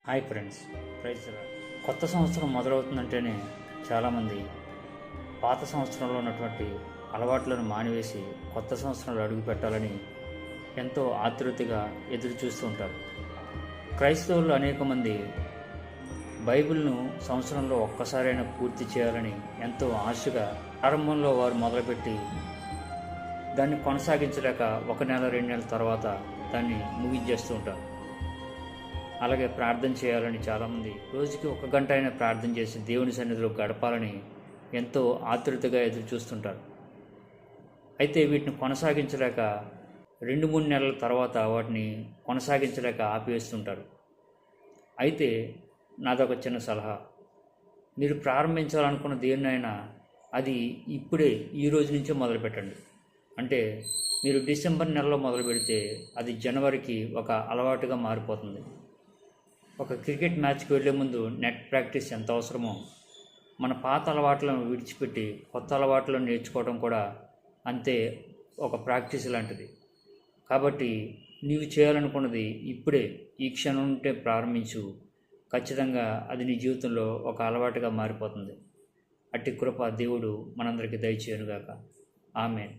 Hi friends, praise lord. కొత్త సంవత్సరం మొదలవుతుందంటేనే చాలామంది పాత సంవత్సరంలో ఉన్నటువంటి అలవాట్లను మానివేసి కొత్త సంవత్సరంలో అడుగు పెట్టాలని ఎంతో ఆతృతగా ఎదురు చూస్తూ ఉంటారు. క్రైస్తవులు అనేక మంది బైబిల్ను సంవత్సరంలో ఒక్కసారైనా పూర్తి చేయాలని ఎంతో ఆశగా ప్రారంభంలో వారు మొదలుపెట్టి దాన్ని కొనసాగించలేక 1 నెల 2 నెలల తర్వాత దాన్ని ముగించేస్తూ ఉంటారు. అలాగే ప్రార్థన చేయాలని చాలామంది రోజుకి 1 గంట అయినా ప్రార్థన చేసి దేవుని సన్నిధిలో గడపాలని ఎంతో ఆతృతగా ఎదురు చూస్తుంటారు. అయితే వీటిని కొనసాగించలేక 2-3 నెలల తర్వాత వాటిని కొనసాగించలేక ఆపివేస్తుంటారు. అయితే నాదొక చిన్న సలహా, మీరు ప్రారంభించాలనుకున్న దేన్నైనా అది ఇప్పుడే ఈ రోజు నుంచే మొదలుపెట్టండి. అంటే మీరు డిసెంబర్ నెలలో మొదలు పెడితే అది జనవరికి ఒక అలవాటుగా మారిపోతుంది. ఒక క్రికెట్ మ్యాచ్కి వెళ్ళే ముందు నెట్ ప్రాక్టీస్ ఎంత అవసరమో మన పాత అలవాట్లను విడిచిపెట్టి కొత్త అలవాట్లను నేర్చుకోవడం కూడా అంతే ఒక ప్రాక్టీస్ లాంటిది. కాబట్టి నీవు చేయాలనుకున్నది ఇప్పుడే ఈ క్షణం నుండే ప్రారంభించు. ఖచ్చితంగా అది నీ జీవితంలో ఒక అలవాటుగా మారిపోతుంది. అట్టి కృప దేవుడు మనందరికీ దయచేయనుగాక. ఆమేన్.